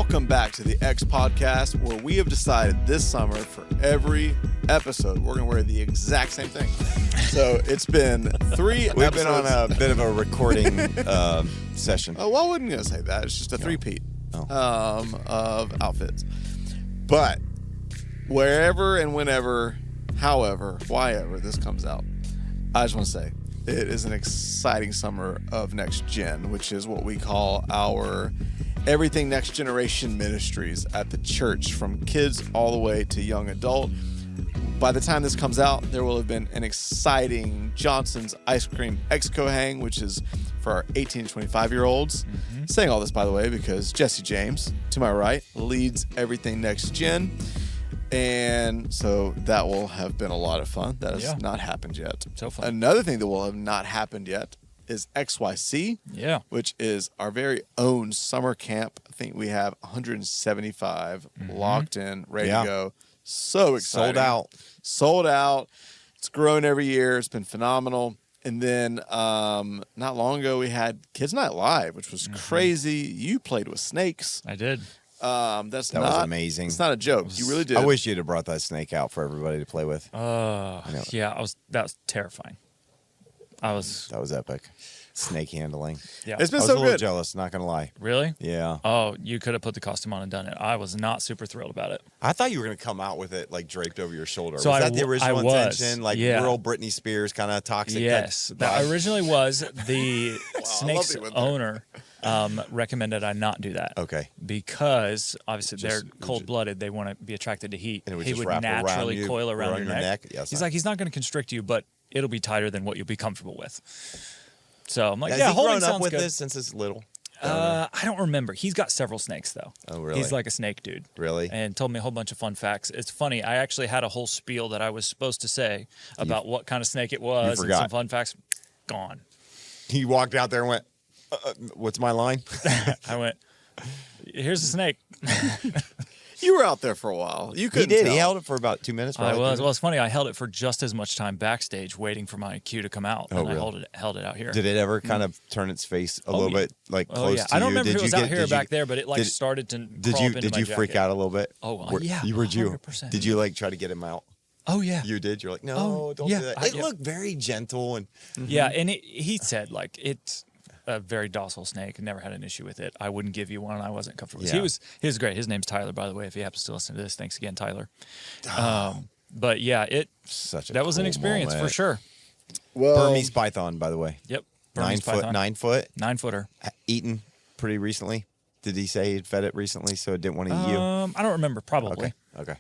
Welcome back to the X Podcast, where we have decided this summer for every episode we're going to wear the exact same thing. So it's been 3 We've episodes. been on a bit of a recording session. Oh, well, I wasn't going to say that. It's just a three-peat of outfits. But wherever and whenever, however, whyever this comes out, I just want to say it is an exciting summer of Next Gen, which is what we call our Everything Next Generation Ministries at the church, from kids all the way to young adult. By the time this comes out, there will have been an exciting Johnson's Ice Cream Exco Hang, which is for our 18 to 25-year-olds. Saying all this, by the way, because Jesse James, to my right, leads Everything Next Gen. And so that will have been a lot of fun. That has not happened yet. So fun. Another thing that will have not happened yet is XYC, which is our very own summer camp. I think we have 175 locked in, ready to go. So exciting. Sold out. It's grown every year. It's been phenomenal. And then not long ago, we had Kids Night Live, which was crazy. You played with snakes. I did. That was amazing. It's not a joke. You really did. I wish you'd have brought that snake out for everybody to play with. That was terrifying. That was epic. Snake handling. Yeah. It's been I was so a little good. jealous, not gonna lie. Really? Yeah. Oh, you could have put the costume on and done it. I was not super thrilled about it. I thought you were gonna come out with it like draped over your shoulder. So was that the original was. intention? Like Yeah. real Britney Spears kind of toxic. Yes, type that vibe? originally was. The I love snake's that you went there. owner recommended I not do that. Okay. Because obviously Just- they're cold-blooded. They want to be attracted to heat. And it would he just would wrap around naturally you, coil around your neck. Yes, He's like, he's not going to constrict you, but it'll be tighter than what you'll be comfortable with. So I'm like, Has yeah, he holding grown up sounds with good. this since it's little? I don't remember. He's got several snakes, though. Oh, really? He's like a snake dude. Really? And told me a whole bunch of fun facts. It's funny. I actually had a whole spiel that I was supposed to say about what kind of snake it was and some fun facts. Gone. He walked out there and went, what's my line? I went, here's the snake. You were out there for a while. You He couldn't did. tell. He held it for about 2 minutes. I probably. was. Well, it's funny. I held it for just as much time backstage waiting for my cue to come out. Oh, and really? I held it out here. Did it ever kind of turn its face a little bit like close to you? I don't remember Did if it was you out get- here or did you- back there, but it like started to crawl up into Did my you freak jacket. out a little bit? Oh, yeah, Would you? 100%. Did you like try to get him out? Oh, yeah. You did? You're like, no, Oh, don't yeah, do that. I- It yeah. looked very gentle and Yeah, and he said, like, it's a very docile snake. Never had an issue with it. I wouldn't give you one. I wasn't comfortable with. Yeah. He was great. His name's Tyler, by the way, if he happens to listen to this. Thanks again, Tyler. But yeah, that was an cool experience for moment. sure. Well, Burmese python, by the way. Yep. 9 Burmese foot, python. 9 foot, 9-footer. eaten pretty recently. Did he say he'd fed it recently, so it didn't want to eat you? I don't remember. Probably. Okay.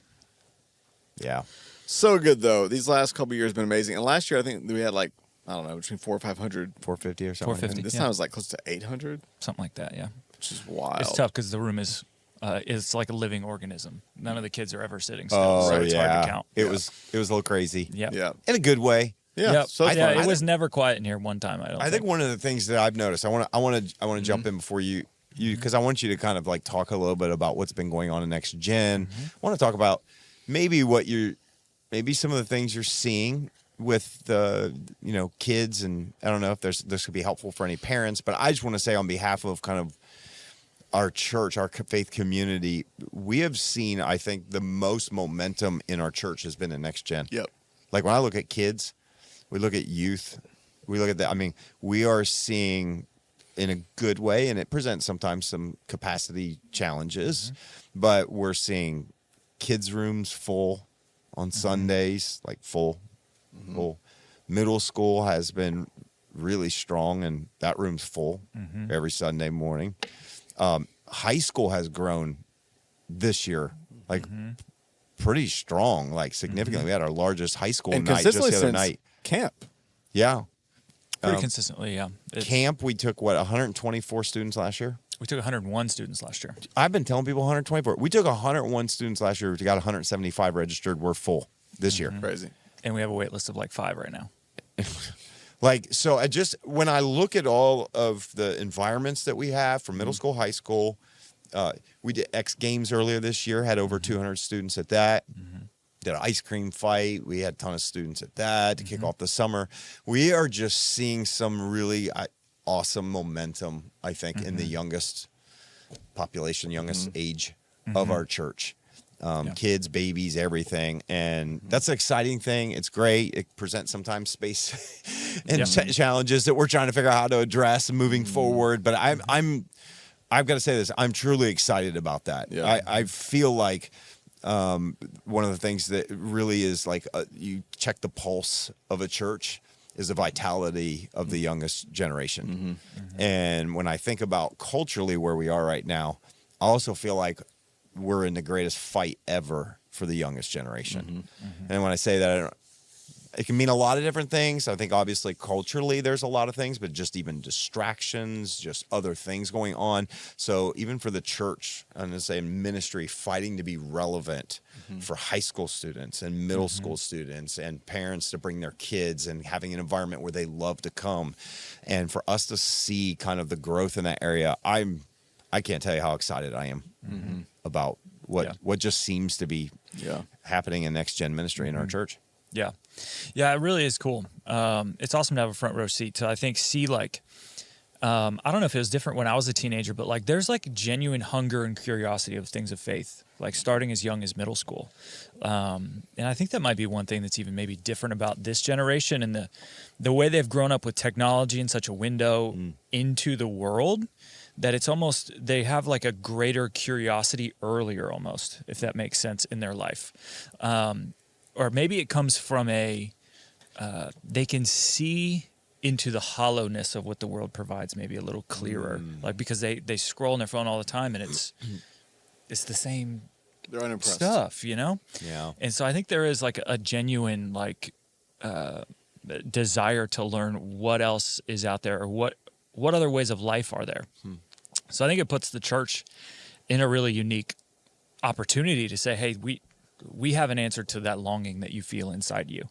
Yeah. so good, though. These last couple of years have been amazing. And last year, I think we had like, I don't know, between 400 or 500. 450 or something. 450. This Yeah. time it was like close to 800, Something like that. Yeah. which is wild. It's tough because the room is it's like a living organism. None of the kids are ever sitting still, Oh, so it's yeah. hard to count. It was a little crazy. Yeah. Yeah. In a good way. Yeah. Yep. So yeah, fun. it was never quiet in here one time. I think one of the things that I've noticed, I want to jump in before you because I want you to kind of like talk a little bit about what's been going on in Next Gen. I want to talk about maybe some of the things you're seeing with the kids, and I don't know if this could be helpful for any parents, but I just want to say on behalf of kind of our church, our faith community, we have seen, I think, the most momentum in our church has been in Next Gen. Yep. Like when I look at kids, we look at youth, we look at that. I mean, we are seeing in a good way, and it presents sometimes some capacity challenges, but we're seeing kids' rooms full on Sundays, like full. Middle school has been really strong, and that room's full every Sunday morning. High school has grown this year, like pretty strong, like significantly. We had our largest high school and night just consistently the other since night. camp. Yeah. pretty consistently. Yeah. Camp, we took 124 students last year. We took 101 students last year. I've been telling people 124. We took 101 students last year. We got 175 registered. We're full this year. Crazy. And we have a wait list of like 5 right now. Like, so when I look at all of the environments that we have from middle school, high school, we did X Games earlier this year, had over 200 students at that. Did an ice cream fight. We had a ton of students at that to kick off the summer. We are just seeing some really awesome momentum, I think, in the youngest population, youngest age of our church. Kids, babies, everything. And that's an exciting thing. It's great. It presents sometimes space and challenges that we're trying to figure out how to address moving forward. But I've got to say this. I'm truly excited about that. Yeah. I feel like one of the things that really is like you check the pulse of a church is the vitality of the youngest generation. And when I think about culturally where we are right now, I also feel like we're in the greatest fight ever for the youngest generation. And when I say that, it can mean a lot of different things. I think obviously culturally there's a lot of things, but just even distractions, just other things going on. So even for the church, I'm going to say ministry, fighting to be relevant for high school students and middle school students and parents to bring their kids and having an environment where they love to come. And for us to see kind of the growth in that area, I can't tell you how excited I am about what just seems to be happening in next gen ministry in our church. Yeah. Yeah, it really is cool. It's awesome to have a front row seat to, I think, see like, I don't know if it was different when I was a teenager, but like there's like genuine hunger and curiosity of things of faith, like starting as young as middle school. And I think that might be one thing that's even maybe different about this generation and the way they've grown up with technology and such a window into the world, that it's almost, they have like a greater curiosity earlier almost, if that makes sense, in their life. Or maybe it comes from they can see into the hollowness of what the world provides maybe a little clearer, like because they scroll on their phone all the time and it's the same They're unimpressed. stuff, you know? Yeah. And so I think there is like a genuine like desire to learn what else is out there or what other ways of life are there. So I think it puts the church in a really unique opportunity to say, hey, we have an answer to that longing that you feel inside you,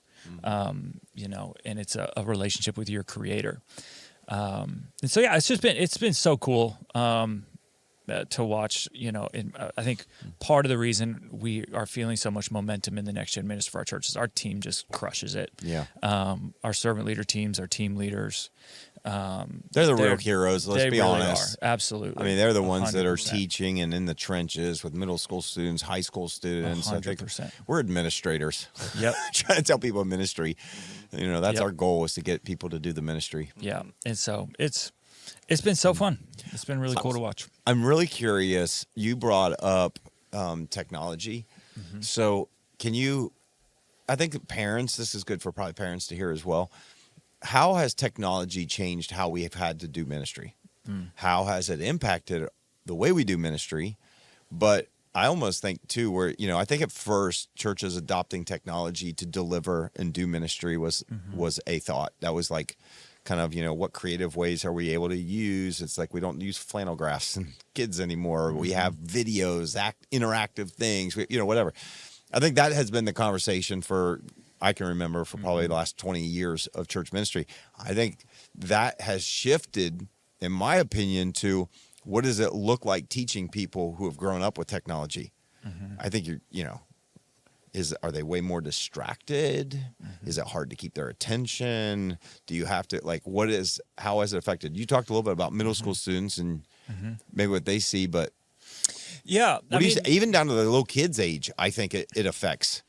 you know, and it's a relationship with your creator. And so, yeah, it's been so cool to watch, you know, and I think part of the reason we are feeling so much momentum in the next gen ministry for our church is our team just crushes it. Yeah. Our servant leader teams, our team leaders, they're the real heroes. Let's be really honest. are. Absolutely. I mean, they're the ones that are 100%. teaching and in the trenches with middle school students, high school students. 100%. We're administrators. Yep. Trying to tell people ministry. You know, that's our goal, is to get people to do the ministry. Yeah. And so it's been so fun. It's been really cool to watch. I'm really curious. You brought up technology. So I think parents, this is good for probably parents to hear as well. How has technology changed how we have had to do ministry? How has it impacted the way we do ministry? But I almost think too, where, you know, I think at first churches adopting technology to deliver and do ministry was a thought. That was like kind of, you know, what creative ways are we able to use? It's like we don't use flannel graphs and kids anymore. We have videos, interactive things, you know, whatever. I think that has been the conversation I can remember for probably the last 20 years of church ministry. I think that has shifted, in my opinion, to what does it look like teaching people who have grown up with technology? I think are they way more distracted? Is it hard to keep their attention? Do you have to, like, how has it affected? You talked a little bit about middle school students and maybe what they see, but yeah, even down to the little kids' age, I think it affects.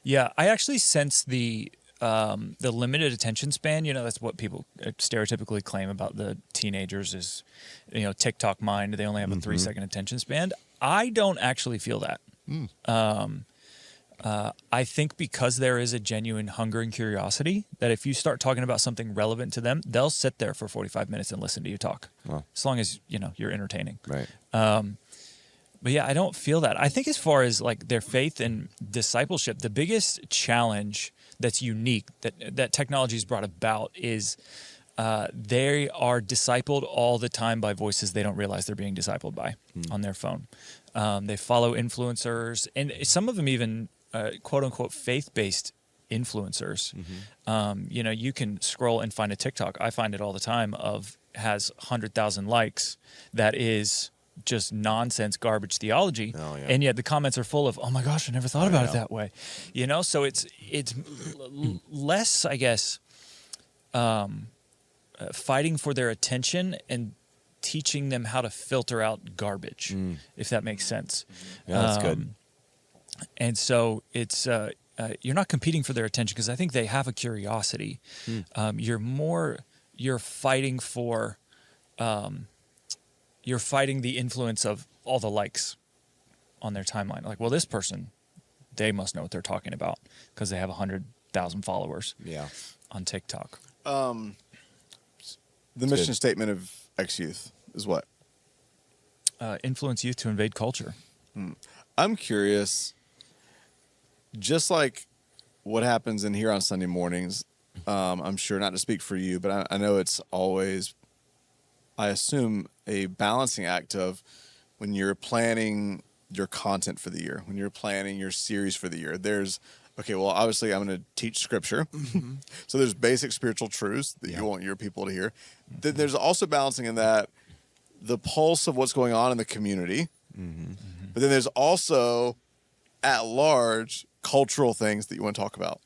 Yeah, I actually sense the limited attention span. You know, that's what people stereotypically claim about the teenagers is, you know, TikTok mind. They only have a 3-second attention span. I don't actually feel that. I think because there is a genuine hunger and curiosity that if you start talking about something relevant to them, they'll sit there for 45 minutes and listen to you talk. Wow. As long as, you know, you're entertaining. Right. But yeah, I don't feel that. I think as far as like their faith and discipleship, the biggest challenge that's unique that technology's brought about is they are discipled all the time by voices they don't realize they're being discipled by on their phone. They follow influencers, and some of them even quote unquote faith-based influencers. You know, you can scroll and find a TikTok. I find it all the time has 100,000 likes that is just nonsense garbage theology. And yet the comments are full of, oh my gosh, I never thought about it that way. You know, so it's less, I guess, fighting for their attention and teaching them how to filter out garbage, if that makes sense. Yeah, that's good. And so it's you're not competing for their attention because I think they have a curiosity. You're fighting for you're fighting the influence of all the likes on their timeline. Like, well, this person, they must know what they're talking about because they have 100,000 followers. On TikTok. The mission statement of X-Youth is what? Influence youth to invade culture. I'm curious, just like what happens in here on Sunday mornings, I'm sure, not to speak for you, but I know it's always, I assume, a balancing act of when you're planning your content for the year, when you're planning your series for the year, there's, okay, well, obviously I'm going to teach scripture. So there's basic spiritual truths that you want your people to hear. Then there's also balancing in that the pulse of what's going on in the community. But then there's also at large cultural things that you want to talk about.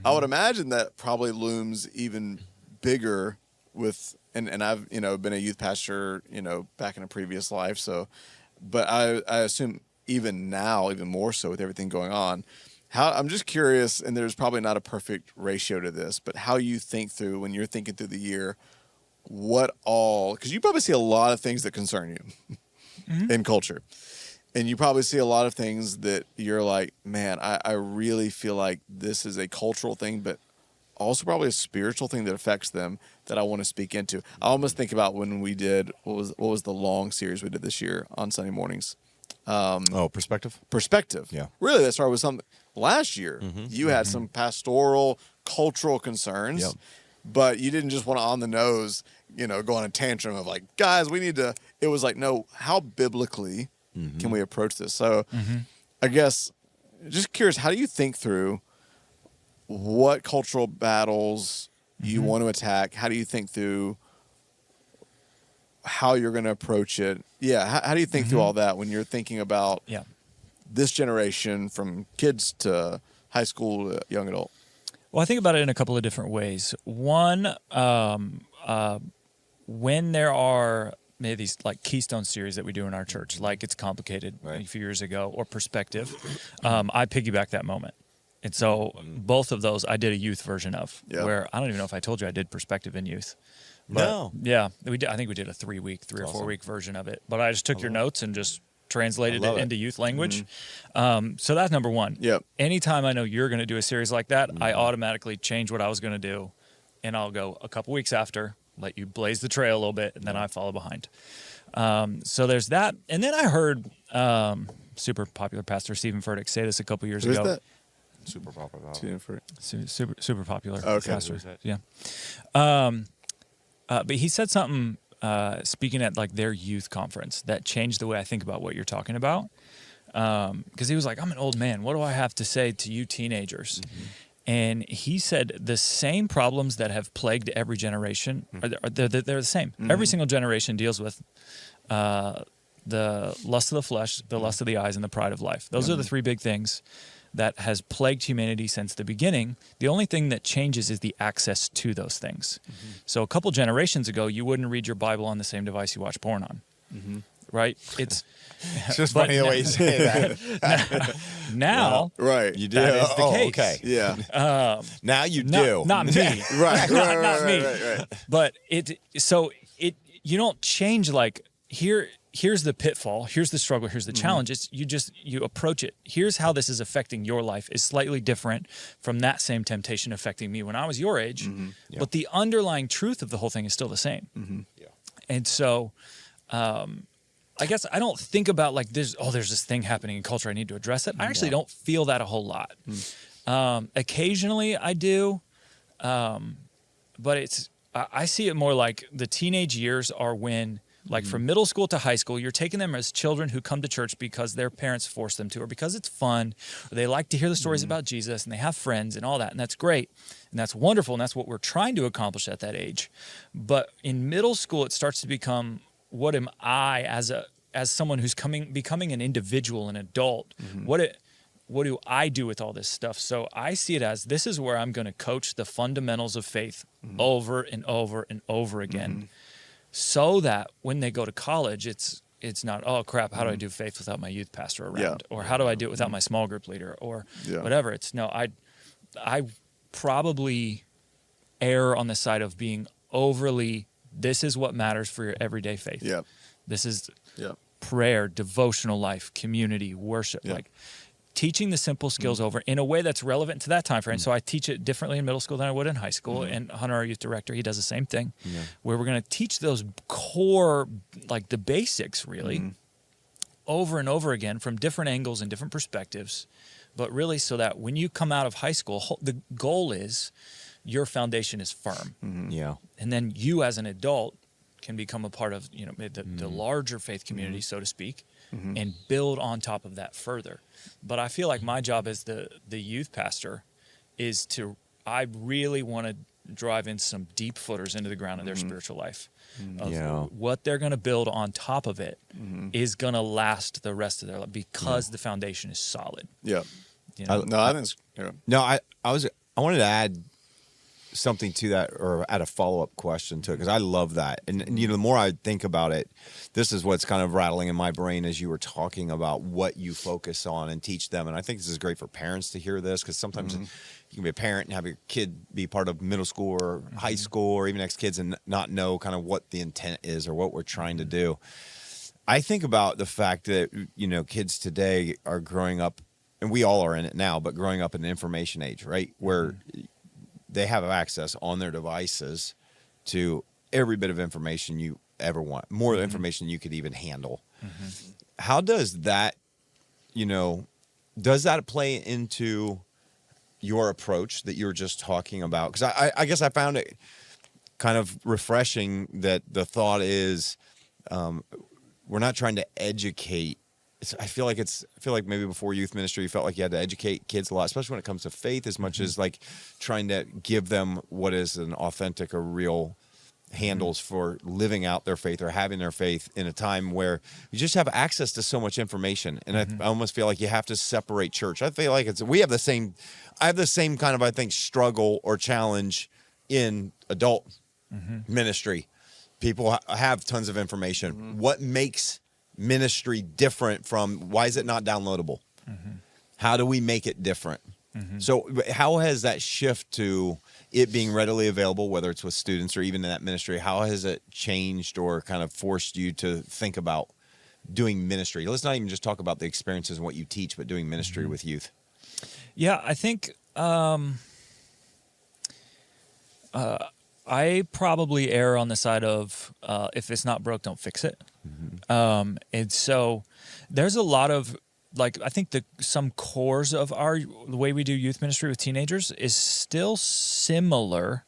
I would imagine that probably looms even bigger with, and I've, been a youth pastor, back in a previous life. So, but I assume even now, even more so with everything going on, I'm just curious, and there's probably not a perfect ratio to this, but how you think through when you're thinking through the year, because you probably see a lot of things that concern you in culture. And you probably see a lot of things that you're like, man, I really feel like this is a cultural thing, but also probably a spiritual thing that affects them that I want to speak into. I almost think about when we did, what was the long series we did this year on Sunday mornings? Perspective? Perspective. Yeah. Really, that started with something. Last year, you had some pastoral, cultural concerns, but you didn't just want to on the nose, go on a tantrum of like, guys, we need to. It was like, no, how biblically can we approach this? So I guess just curious, how do you think through what cultural battles you want to attack? How do you think through how you're going to approach it? Yeah. How do you think through all that when you're thinking about this generation from kids to high school to young adult? Well, I think about it in a couple of different ways. One, when there are maybe these like Keystone series that we do in our church, like It's Complicated a few years ago, or Perspective, I piggyback that moment. And so both of those I did a youth version of, where I don't even know if I told you I did Perspective in youth. But, No. Yeah, we did. I think we did a 3 or 4 week version of it. But I just took your notes and just translated it into youth language. So that's number one. Anytime I know you're going to do a series like that, I automatically change what I was going to do, and I'll go a couple weeks after, let you blaze the trail a little bit, and then I follow behind. So there's that. And then I heard super popular pastor Stephen Furtick say this a couple years ago. Who's that? Super popular. Super popular pastor. Yeah. But he said something speaking at like their youth conference that changed the way I think about what you're talking about. Because he was like, I'm an old man. What do I have to say to you teenagers? And he said the same problems that have plagued every generation, they're the same. Every single generation deals with the lust of the flesh, the lust of the eyes, and the pride of life. Those are the three big things that has plagued humanity since the beginning. The only thing that changes is the access to those things. So a couple generations ago, you wouldn't read your Bible on the same device you watch porn on, right? It's just funny the way you say that. Now, right, you do. That is the case. Okay. Yeah. Now you do. Not me. Right. Not me. Right. But you don't change like here's the pitfall, here's the struggle, here's the challenge. It's you approach it. Here's how this is affecting your life is slightly different from that same temptation affecting me when I was your age. But the underlying truth of the whole thing is still the same. And so I guess I don't think about like there's this thing happening in culture, I need to address it. I actually don't feel that a whole lot. Occasionally I do, but I see it more like the teenage years are when, like from middle school to high school, you're taking them as children who come to church because their parents force them to, or because it's fun, or they like to hear the stories about Jesus, and they have friends and all that, and that's great, and that's wonderful, and that's what we're trying to accomplish at that age. But in middle school, it starts to become, what am I as someone who's becoming an individual, an adult? What do I do with all this stuff? So I see it as, this is where I'm going to coach the fundamentals of faith over and over and over again. so that when they go to college, it's not, oh crap, how do I do faith without my youth pastor around, or how do I do it without my small group leader, or whatever. It's no, I probably err on the side of being overly, this is what matters for your everyday faith. Yeah. This is prayer, devotional life, community, worship, like teaching the simple skills over in a way that's relevant to that time frame. So I teach it differently in middle school than I would in high school. And Hunter, our youth director, he does the same thing, where we're going to teach those core, like the basics really, over and over again from different angles and different perspectives. But really so that when you come out of high school, the goal is your foundation is firm. And then you as an adult can become a part of, the larger faith community, so to speak, and build on top of that further. But I feel like my job as the youth pastor is I really want to drive in some deep footers into the ground of their spiritual life. What they're going to build on top of it is going to last the rest of their life because the foundation is solid. Yeah. I think I wanted to add something to that, or add a follow-up question to it, because I love that. And the more I think about it, this is what's kind of rattling in my brain as you were talking about what you focus on and teach them. And I think this is great for parents to hear this, because sometimes you can be a parent and have your kid be part of middle school or high school or even next kids and not know kind of what the intent is or what we're trying to do. I think about the fact that, kids today are growing up, and we all are in it now, but growing up in an information age, right? Where they have access on their devices to every bit of information you ever want, more information you could even handle. How does that, does that play into your approach that you were just talking about? Because I guess I found it kind of refreshing that the thought is we're not trying to educate. I feel like maybe before youth ministry, you felt like you had to educate kids a lot, especially when it comes to faith, as much as like trying to give them what is an authentic or real handles for living out their faith or having their faith in a time where you just have access to so much information. And I almost feel like you have to separate church. I feel like I have the same kind of, I think, struggle or challenge in adult ministry. People have tons of information. What makes ministry different from, why is it not downloadable? How do we make it different? So how has that shift to it being readily available, whether it's with students or even in that ministry, how has it changed or kind of forced you to think about doing ministry? Let's not even just talk about the experiences and what you teach, but doing ministry with youth. Yeah, I think I probably err on the side of if it's not broke, don't fix it. And so there's a lot of, like, I think some cores of the way we do youth ministry with teenagers is still similar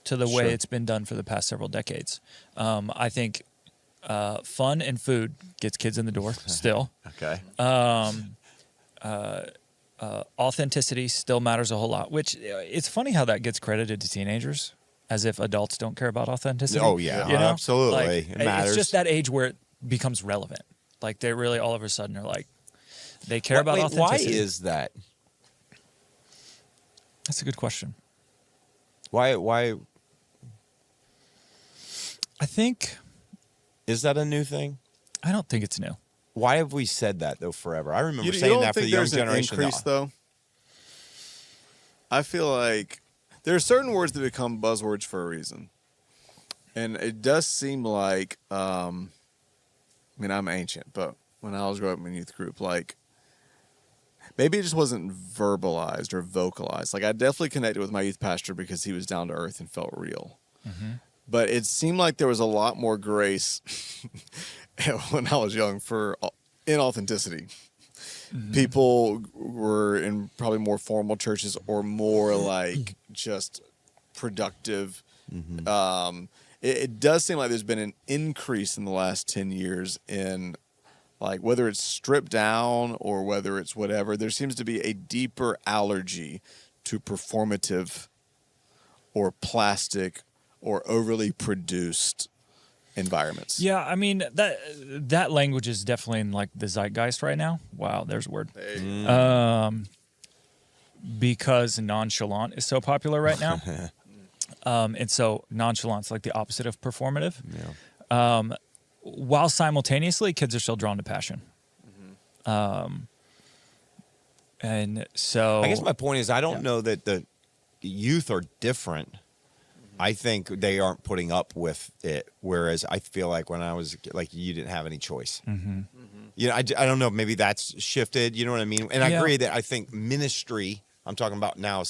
to the way it's been done for the past several decades. I think fun and food gets kids in the door still. Okay. Authenticity still matters a whole lot, which it's funny how that gets credited to teenagers, as if adults don't care about authenticity. Oh, yeah, absolutely. Like, it matters. It's just that age where it becomes relevant. Like, they really all of a sudden are like, they care about authenticity. Why is that? That's a good question. Why? I think. Is that a new thing? I don't think it's new. Why have we said that, though, forever? I remember You saying don't that for think the young there's generation. An increase, though? I feel like there are certain words that become buzzwords for a reason. And it does seem like, I mean, I'm ancient, but when I was growing up in youth group, like, maybe it just wasn't verbalized or vocalized. Like, I definitely connected with my youth pastor because he was down to earth and felt real. But it seemed like there was a lot more grace when I was young for inauthenticity. People were in probably more formal churches or more like just productive. It does seem like there's been an increase in the last 10 years in, like, whether it's stripped down or whether it's whatever, there seems to be a deeper allergy to performative or plastic or overly produced environments. Yeah, I mean, that language is definitely in, like, the zeitgeist right now. Wow, there's a word. Because nonchalant is so popular right now. And so nonchalance, like the opposite of performative. Yeah. While simultaneously, kids are still drawn to passion. And so I guess my point is I don't know that the youth are different. I think they aren't putting up with it. Whereas I feel like when I was like, you didn't have any choice. You know, I don't know. Maybe that's shifted. You know what I mean? And I agree that I think ministry, I'm talking about now,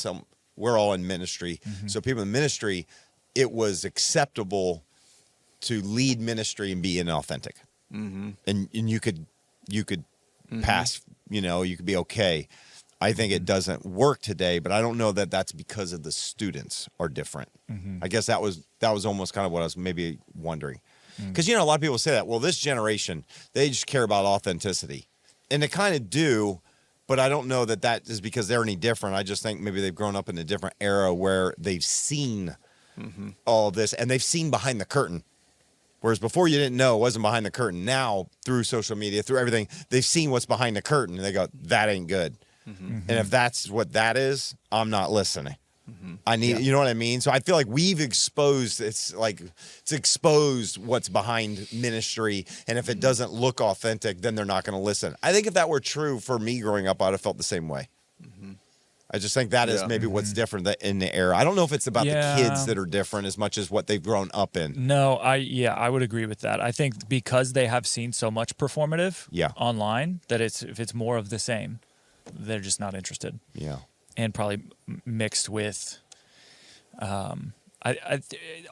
we're all in ministry. So people in ministry, it was acceptable to lead ministry and be inauthentic. And you could pass, you know, you could be okay. I think it doesn't work today, but I don't know that that's because of the students are different. I guess that was almost kind of what I was maybe wondering. Because, you know, a lot of people say that, well, this generation, they just care about authenticity. And they kind of do, but I don't know that that is because they're any different. I just think maybe they've grown up in a different era where they've seen all this and they've seen behind the curtain. Whereas before you didn't know, it wasn't behind the curtain. Now, through social media, through everything, they've seen what's behind the curtain and they go, that ain't good. And if that's what that is, I'm not listening. I need, you know what I mean? So I feel like we've exposed, it's exposed what's behind ministry. And if it doesn't look authentic, then they're not going to listen. I think if that were true for me growing up, I'd have felt the same way. I just think that is maybe what's different in the era. I don't know if it's about the kids that are different as much as what they've grown up in. No, I would agree with that. I think because they have seen so much performative online that if it's more of the same, they're just not interested. Yeah. And probably mixed with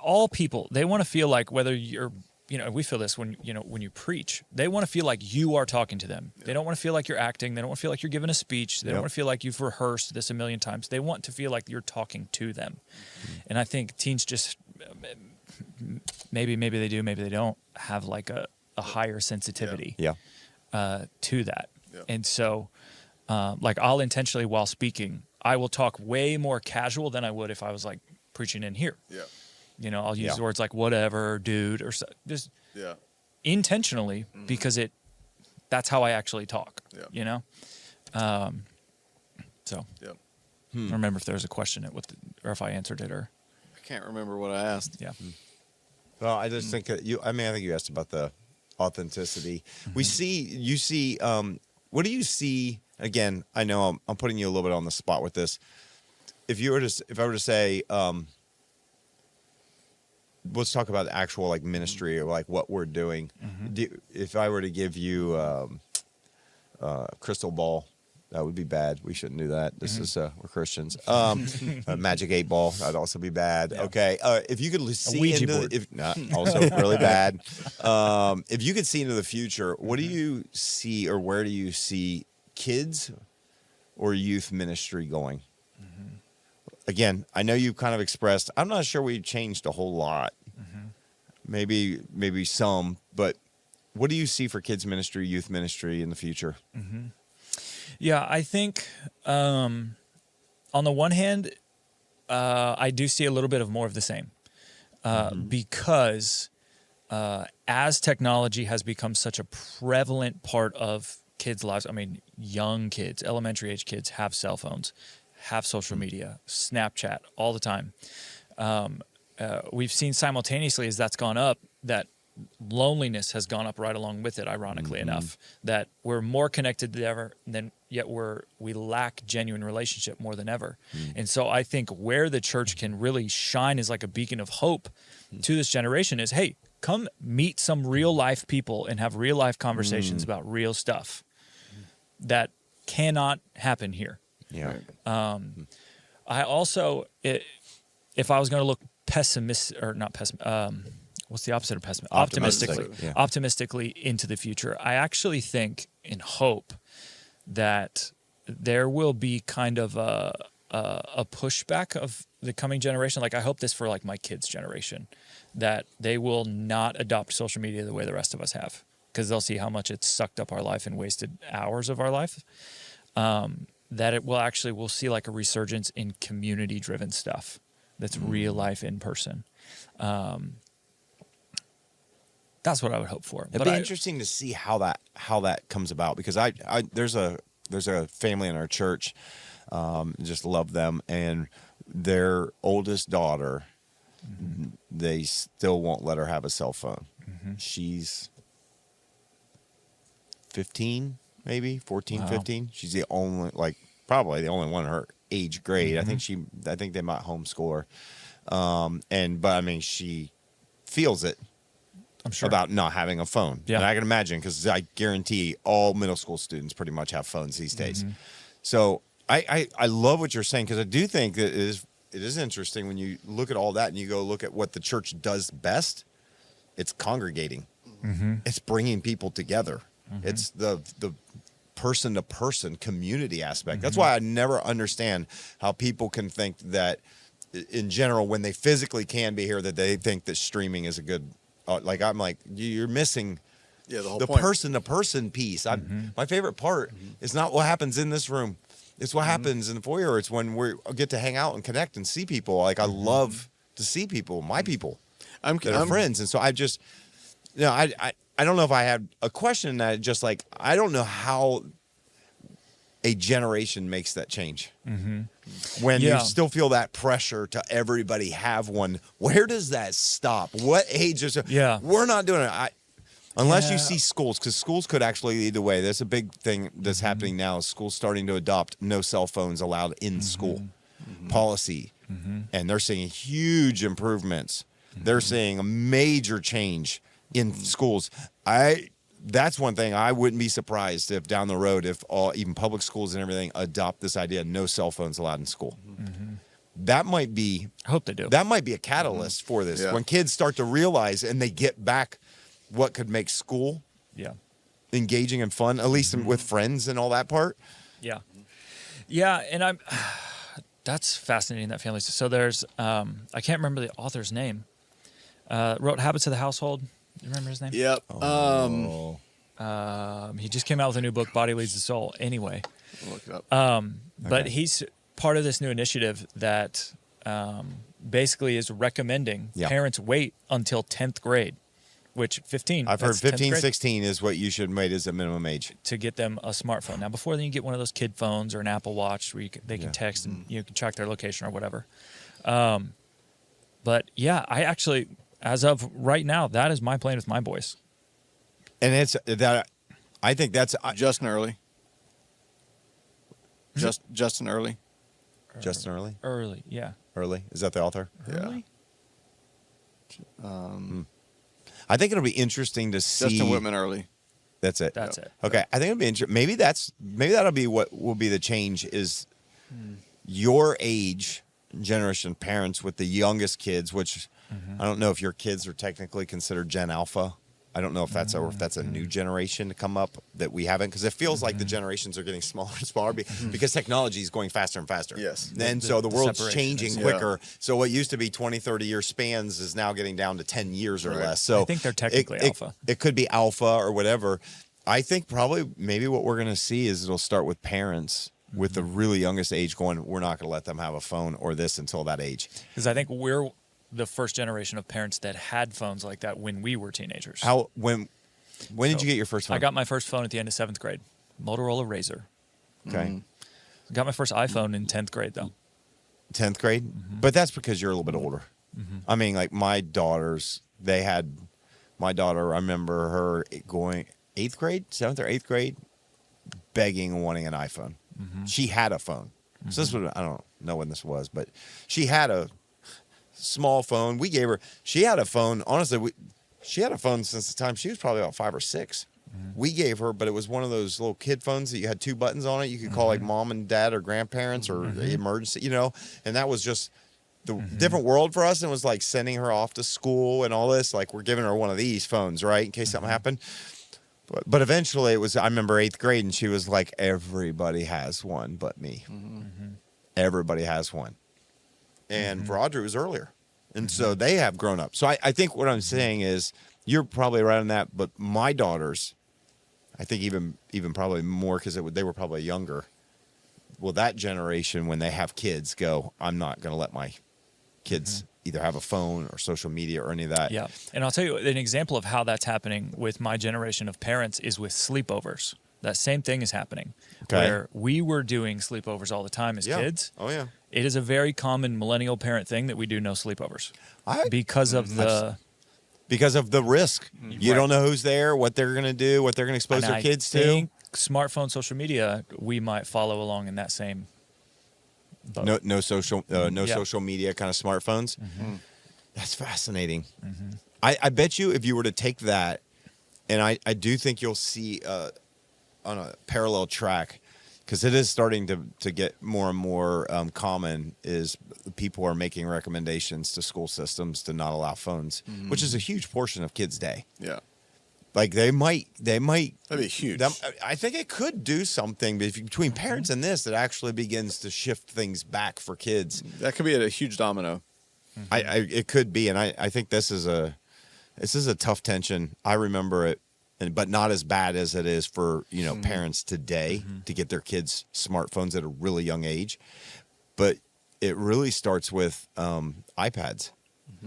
all people, they want to feel like whether you're, you know, we feel this when you preach, they want to feel like you are talking to them. They don't want to feel like you're acting. They don't want to feel like you're giving a speech. They don't want to feel like you've rehearsed this a million times. They want to feel like you're talking to them. And I think teens just, maybe they do, maybe they don't have like a higher sensitivity to that. And so, like I'll intentionally, while speaking, I will talk way more casual than I would if I was like preaching in here. You know, I'll use words like whatever, dude, or just intentionally because that's how I actually talk. You know, so I don't remember if there was a question or if I answered it or I can't remember what I asked. Well, I just think that I think you asked about the authenticity. You see, what do you see? Again, I know I'm putting you a little bit on the spot with this. If I were to say, let's talk about the actual like ministry or like what we're doing. If I were to give you a crystal ball, that would be bad. We shouldn't do that. This is we're Christians. A magic 8 ball, that'd also be bad. Okay, if you could see also really bad. If you could see into the future, what do you see, or where do you see kids or youth ministry going? Again, I know you've kind of expressed, I'm not sure we've changed a whole lot. Maybe some, but what do you see for kids ministry, youth ministry in the future? Yeah, I think on the one hand, I do see a little bit of more of the same because as technology has become such a prevalent part of kids' lives, I mean, young kids, elementary age kids have cell phones, have social media, Snapchat all the time. We've seen simultaneously as that's gone up that loneliness has gone up right along with it, ironically enough, that we're more connected than ever, yet we lack genuine relationship more than ever. And so I think where the church can really shine as like a beacon of hope to this generation is, hey, come meet some real life people and have real life conversations about real stuff that cannot happen here. I also, if I was going to look pessimistic, or not pessimistic, what's the opposite of pessimistic? Optimistically into the future, I actually think and hope that there will be kind of a pushback of the coming generation. Like I hope this for like my kids' generation, that they will not adopt social media the way the rest of us have, because they'll see how much it's sucked up our life and wasted hours of our life. That we'll see like a resurgence in community-driven stuff that's real life in person. That's what I would hope for. It'd be interesting to see how that comes about, because there's a family in our church, just love them, and their oldest daughter they still won't let her have a cell phone. She's 15, maybe 14, Wow. 15. She's the only, probably the only one in her age grade. I think they might homeschool her. But I mean, she feels it. I'm sure. About not having a phone. Yeah. And I can imagine, because I guarantee all middle school students pretty much have phones these days. So I love what you're saying, because I do think that it is interesting when you look at all that and you go look at what the church does best. It's congregating. It's bringing people together. It's the person-to-person community aspect. That's why I never understand how people can think that, in general, when they physically can be here, that they think that streaming is a good. I'm like, you're missing Yeah, the whole the point. person-to-person piece. My favorite part is not what happens in this room. It's what happens in the foyer. It's when we get to hang out and connect and see people. Like, I love to see people, my people, I'm friends. And so I just, I don't know if I had a question that just like, I don't know how a generation makes that change. When you still feel that pressure to everybody have one, where does that stop? What age is it? Yeah. We're not doing it. Unless you see schools, because schools could actually lead the way. That's a big thing that's happening now. Is schools starting to adopt no cell phones allowed in school policy. And they're seeing huge improvements. They're seeing a major change in schools. That's one thing I wouldn't be surprised if down the road, if even public schools and everything adopt this idea, no cell phones allowed in school. That might be. I hope they do. That might be a catalyst for this. Yeah. When kids start to realize and they get back what could make school engaging and fun, at least with friends and all that part. Yeah. Yeah, and that's fascinating, that family. So there's I can't remember the author's name. Wrote Habits of the Household. Do you remember his name? Yep. He just came out with a new book, Body Leads the Soul. Anyway, I'll look it up. but he's part of this new initiative that basically is recommending parents wait until 10th grade, which 15. I've heard that's 10th 15, grade, 16 is what you should wait as a minimum age. to get them a smartphone. Now, before then, you get one of those kid phones or an Apple Watch where they can text and you can track their location or whatever. But yeah, I actually, as of right now, that is my plan with my boys. And it's that I think that's Justin Early. Justin Early. Justin Early. Early, yeah. Early, is that the author? Early? I think it'll be interesting to see. Justin Whitman Early. That's it. That's it. Okay, I think it'll be interesting. Maybe that'll be what will be the change is your age generation parents with the youngest kids, which I don't know if your kids are technically considered Gen Alpha. I don't know if that's or if that's a new generation to come up that we haven't, because it feels like the generations are getting smaller and smaller because technology is going faster and faster. Yes. And so the world's separation changing is- quicker. So what used to be 20, 30-year spans is now getting down to 10 years or less. So I think they're technically alpha. It could be alpha or whatever. I think probably maybe what we're going to see is it'll start with parents with the really youngest age going, we're not going to let them have a phone or this until that age. Because I think we're the first generation of parents that had phones like that when we were teenagers. When did you get your first phone? I got my first phone at the end of 7th grade, Motorola Razr. Okay. Got my first iPhone in 10th grade, though. 10th grade? But that's because you're a little bit older. I mean, like my daughters, I remember her going 8th grade, 7th or 8th grade, begging and wanting an iPhone. She had a phone. So this was, I don't know when this was, but she had a small phone. We gave her, she had a phone. Honestly, she had a phone since the time she was probably about 5 or 6. We gave her, but it was one of those little kid phones that you had 2 buttons on it. You could call like mom and dad or grandparents or emergency, and that was just the different world for us. And it was like sending her off to school and all this. Like, we're giving her one of these phones, right, in case something happened. But eventually it was, I remember 8th grade, and she was like, everybody has one but me. Everybody has one. And for Audrey, it was earlier. And so they have grown up. So I think what I'm saying is you're probably right on that. But my daughters, I think even probably more because they were probably younger. Well, that generation, when they have kids, go, I'm not going to let my kids either have a phone or social media or any of that. Yeah. And I'll tell you an example of how that's happening with my generation of parents is with sleepovers. That same thing is happening. Okay. Where we were doing sleepovers all the time as kids. Oh, yeah. It is a very common millennial parent thing that we do no sleepovers because of because of the risk. You don't know who's there, what they're going to do, what they're going to expose their kids to. I think smartphone, social media, we might follow along in that same boat. No social media kind of smartphones. That's fascinating. I bet you if you were to take that, and I do think you'll see on a parallel track, because it is starting to get more and more common, is people are making recommendations to school systems to not allow phones, which is a huge portion of kids' day. Yeah. Like they might. That'd be huge. I think it could do something between parents and this that actually begins to shift things back for kids. That could be a huge domino. It could be, and I think this is a tough tension. I remember it, but not as bad as it is for parents today to get their kids smartphones at a really young age. But it really starts with iPads.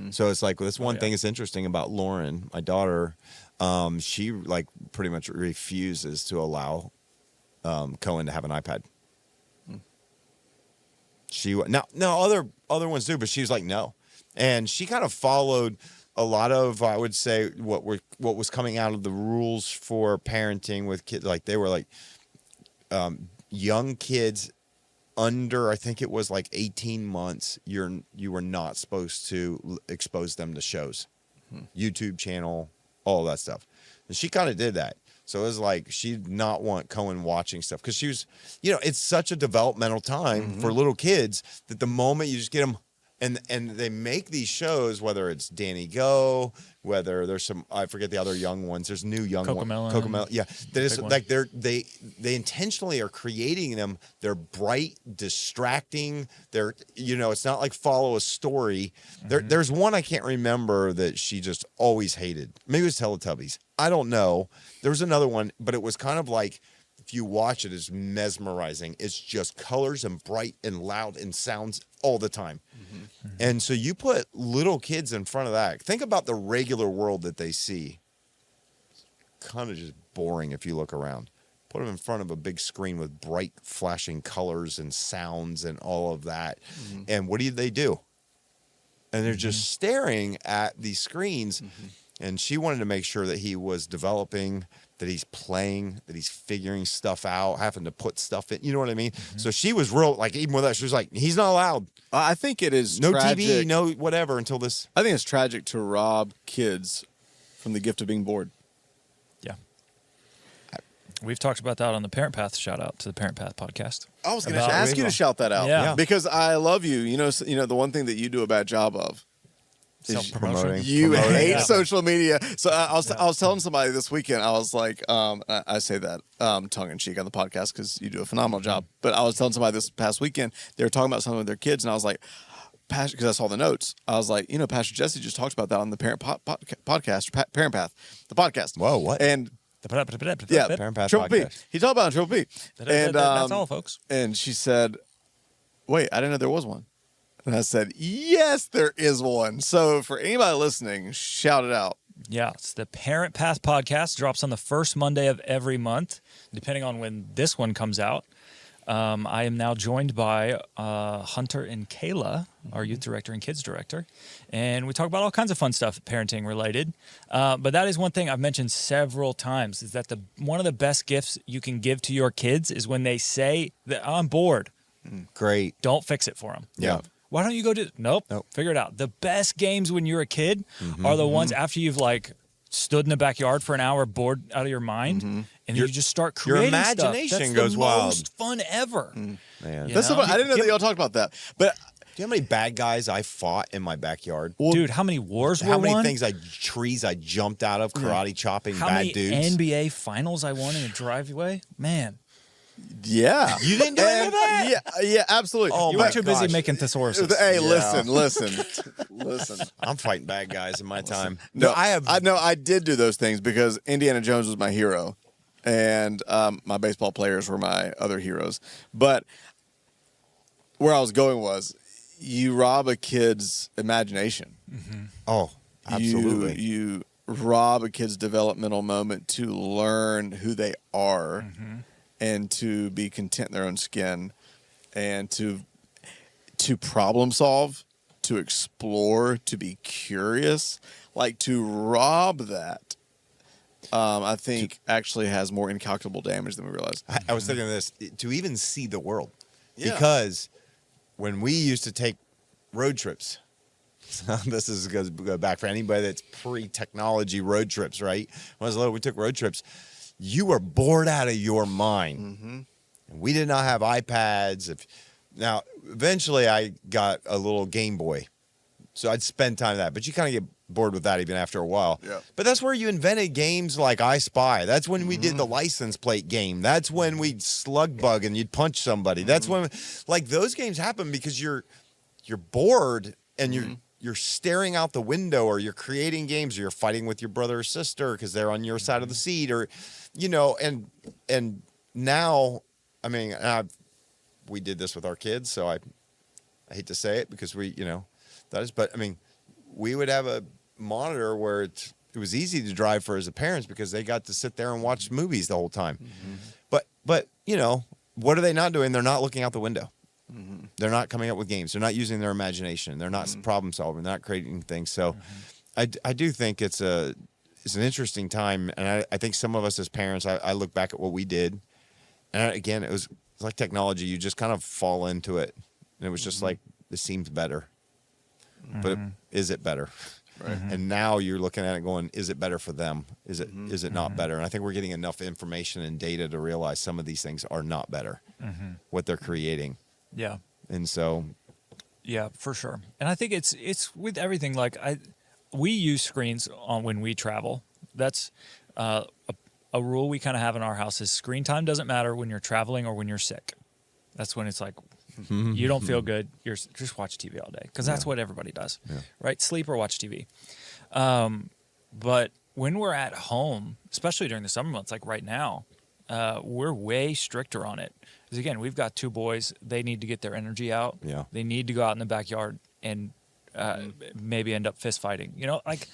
So it's like this one thing that's interesting about Lauren, my daughter. She like pretty much refuses to allow Cohen to have an iPad. She now other ones do, but she's like no, and she kind of followed a lot of, I would say, what was coming out of the rules for parenting with kids. Like they were like young kids under, I think it was like 18 months. You were not supposed to expose them to shows, YouTube channel, all that stuff. And she kind of did that. So it was like she did not want Cohen watching stuff because she was, it's such a developmental time for little kids that the moment you just get them, and they make these shows, whether it's Danny Go, whether there's some, I forget the other young ones. There's new young ones. Cocomelon. Yeah. That is like they intentionally are creating them. They're bright, distracting. They're, it's not like follow a story. There's one I can't remember that she just always hated. Maybe it was Teletubbies. I don't know. There was another one, but it was kind of like, if you watch it, it's mesmerizing. It's just colors and bright and loud and sounds all the time. And so you put little kids in front of that. Think about the regular world that they see. Kind of just boring if you look around. Put them in front of a big screen with bright flashing colors and sounds and all of that. And what do they do? And they're just staring at these screens. And she wanted to make sure that he was developing, that he's playing, that he's figuring stuff out, having to put stuff in. You know what I mean? So she was real, like, even with that, she was like, he's not allowed. I think it is no tragic. TV, no whatever until this. I think it's tragic to rob kids from the gift of being bored. Yeah. We've talked about that on the Parent Path. Shout out to the Parent Path podcast. I was going to ask you to shout that out because I love you. You know, the one thing that you do a bad job of. Self-promoting. You hate social media. So I was telling somebody this weekend, I was like, I say that tongue-in-cheek on the podcast because you do a phenomenal job. But I was telling somebody this past weekend, they were talking about something with their kids, and I was like, because I saw the notes, I was like, Pastor Jesse just talked about that on the Parent podcast, Parent Path, the podcast. Whoa, what? And Parent Path Triple podcast. P. He talked about it on Triple P. And that's all, folks. And she said, wait, I didn't know there was one. And I said, yes, there is one. So for anybody listening, shout it out. Yeah, it's the Parent Path podcast. Drops on the first Monday of every month, depending on when this one comes out. I am now joined by Hunter and Kayla, our youth director and kids director. And we talk about all kinds of fun stuff, parenting related. But that is one thing I've mentioned several times, is that one of the best gifts you can give to your kids is when they say that I'm bored. Great. Don't fix it for them. Yeah. Why don't you go do Nope. Figure it out. The best games when you're a kid are the ones after you've like stood in the backyard for an hour bored out of your mind and you just start creating your imagination stuff. That's goes the wild. Most fun ever. Man. That's so fun. I didn't know that y'all talked about that. But do you know how many bad guys I fought in my backyard? Dude, how many wars How were many won? trees I jumped out of, karate chopping How bad many dudes? NBA finals I won in a driveway? Man. yeah. You didn't do any of that? Yeah, absolutely. Oh, You my were too busy gosh. making thesauruses. Hey, Yeah. listen. I'm fighting bad guys in my time. No, I did do those things because Indiana Jones was my hero, and my baseball players were my other heroes. But where I was going was, you rob a kid's imagination. Oh, absolutely. You rob a kid's developmental moment to learn who they are and to be content in their own skin and to problem solve, to explore, to be curious, like to rob that, I think actually has more incalculable damage than we realize. I was thinking of this, to even see the world. Yeah. Because when we used to take road trips, so this is goes back for anybody that's pre-technology road trips, right? When I was little, we took road trips. You were bored out of your mind. And we did not have iPads. Now, eventually I got a little Game Boy. So I'd spend time with that. But you kind of get bored with that even after a while. Yeah. But that's where you invented games like I Spy. That's when we did the license plate game. That's when we'd slug bug and you'd punch somebody. That's when, like, those games happen because you're bored and you're staring out the window, or you're creating games, or you're fighting with your brother or sister because they're on your side of the seat, or, you know, and now, I mean, we did this with our kids, so I hate to say it because we, you know, but I mean, we would have a monitor where it was easy to drive for as a parents because they got to sit there and watch movies the whole time. But you know, what are they not doing? They're not looking out the window. They're not coming up with games. They're not using their imagination. They're not problem solving. They're not creating things. So I do think it's an interesting time. And I think some of us as parents, I look back at what we did. And again, it was like technology. You just kind of fall into it. And it was just like, this seems better. But is it better? Right. And now you're looking at it going, is it better for them? Is it not better? And I think we're getting enough information and data to realize some of these things are not better, what they're creating. Yeah. And so. Yeah, for sure. And I think it's with everything. Like we use screens on when we travel. That's a rule we kind of have in our house is screen time doesn't matter when you're traveling or when you're sick. That's when it's like, you don't feel good. You're just watch TV all day because that's what everybody does, right? Sleep or watch TV. But when we're at home, especially during the summer months, like right now, we're way stricter on it. Because again, we've got two boys. They need to get their energy out. Yeah. They need to go out in the backyard and maybe end up fist fighting. You know, like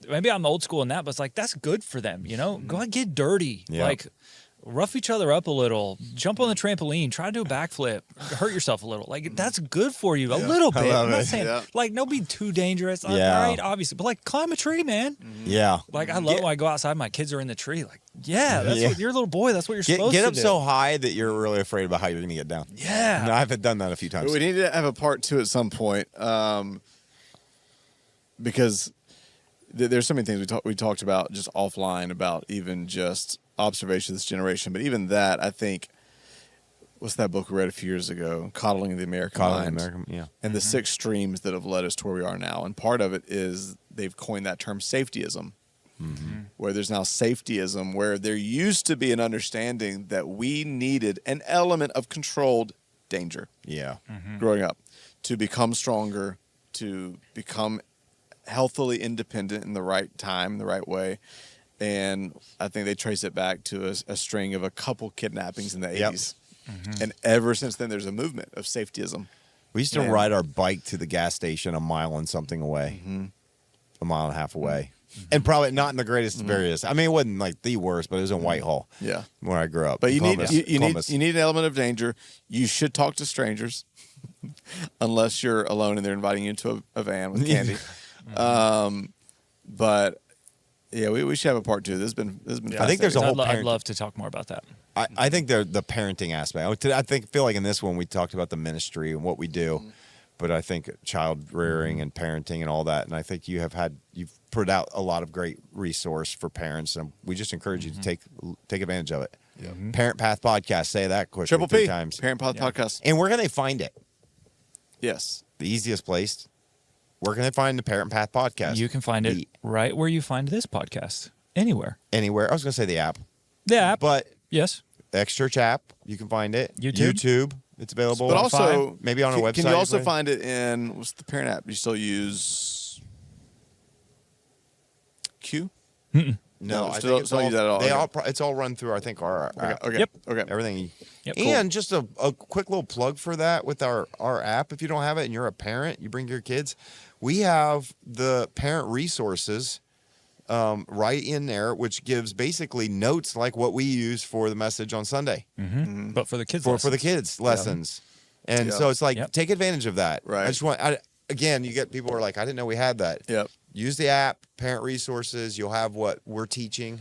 maybe I'm old school in that, but it's like that's good for them. You know, go out and get dirty. Yeah. Like. Rough each other up a little, jump on the trampoline, try to do a backflip, hurt yourself a little. Like, that's good for you a little bit. I'm not saying, like, don't be too dangerous. All right, obviously. But, like, climb a tree, man. Yeah. Like, I love when I go outside, my kids are in the tree. Like, that's what you're a little boy. That's what you're supposed to do. Get up so high that you're really afraid about how you're going to get down. Yeah. No, I've done that a few times. We need to have a part 2 at some point because there's so many things we talked about just offline about even just observation of this generation, but even that, I think, what's that book we read a few years ago, Coddling the American Mind, and the 6 streams that have led us to where we are now. And part of it is they've coined that term safetyism, where there's now safetyism, where there used to be an understanding that we needed an element of controlled danger growing up to become stronger, to become healthily independent in the right time, the right way. And I think they trace it back to a string of a couple kidnappings in the 80s. And ever since then, there's a movement of safetyism. We used to ride our bike to the gas station a mile and something away, a mile and a half away. And probably not in the greatest of areas. I mean, it wasn't like the worst, but it was in Whitehall when I grew up. But you need an element of danger. You should talk to strangers unless you're alone and they're inviting you into a van with candy. But... yeah, we should have a part 2. This has been I think there's a whole I'd love to talk more about that. I think the parenting aspect. I feel like in this one we talked about the ministry and what we do, but I think child rearing and parenting and all that. And I think you've put out a lot of great resource for parents, and we just encourage you to take advantage of it. Parent Path Podcast. Say that quickly Triple P 3 times. Parent Path Podcast. And where can they find it? Yes, the easiest place. Where can they find the Parent Path Podcast? You can find it right where you find this podcast. Anywhere. Anywhere. I was going to say the app. The app. But yes. X-Church app. You can find it. YouTube. It's available. But also, maybe on our website. Can you also find it in, what's the parent app? Do you still use Q? No, I still think use that at all. It's all run through, I think, our app. Okay. Yep. Okay. Everything. Yep, and just a quick little plug for that with our app. If you don't have it and you're a parent, you bring your kids. We have the parent resources right in there, which gives basically notes like what we use for the message on Sunday. But for the kids, For the kids lessons. And so it's like, take advantage of that. Right. I just want, again, you get people who are like, I didn't know we had that. Yep. Use the app, parent resources. You'll have what we're teaching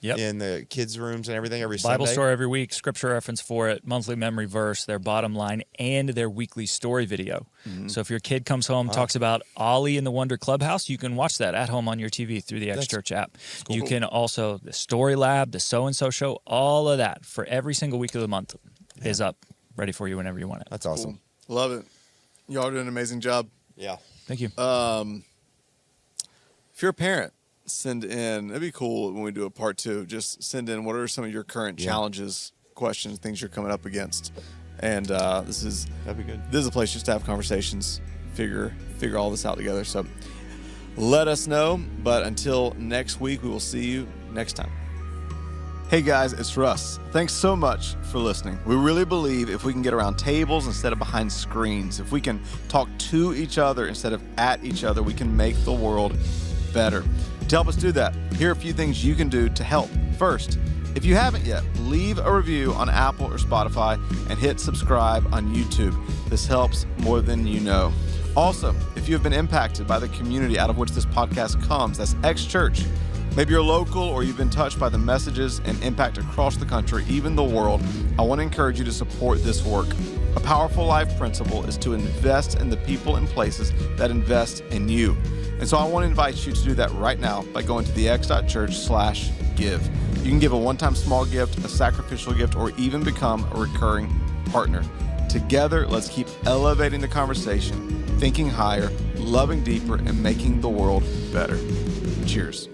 in the kids' rooms and everything every Bible Sunday. story every week, scripture reference for it, monthly memory verse, their bottom line, and their weekly story video. So if your kid comes home, talks about Ollie in the Wonder Clubhouse, you can watch that at home on your TV through the X Church app. Cool. You can also, the Story Lab, the So-and-So Show, all of that for every single week of the month is up, ready for you whenever you want it. That's awesome. Cool. Love it. Y'all are doing an amazing job. Yeah. Thank you. If you're a parent, send in, it'd be cool when we do a part 2, just send in what are some of your current challenges, questions, things you're coming up against. And that'd be good. This is a place just to have conversations, figure all this out together. So let us know. But until next week, we will see you next time. Hey guys, it's Russ. Thanks so much for listening. We really believe if we can get around tables instead of behind screens, if we can talk to each other instead of at each other, we can make the world better. To help us do that, here are a few things you can do to help. First, if you haven't yet, leave a review on Apple or Spotify and hit subscribe on YouTube. This helps more than you know. Also, if you have been impacted by the community out of which this podcast comes, that's X Church. Maybe you're local or you've been touched by the messages and impact across the country, even the world. I want to encourage you to support this work. A powerful life principle is to invest in the people and places that invest in you. And so I want to invite you to do that right now by going to thex.church/give. You can give a one-time small gift, a sacrificial gift, or even become a recurring partner. Together, let's keep elevating the conversation, thinking higher, loving deeper, and making the world better. Cheers.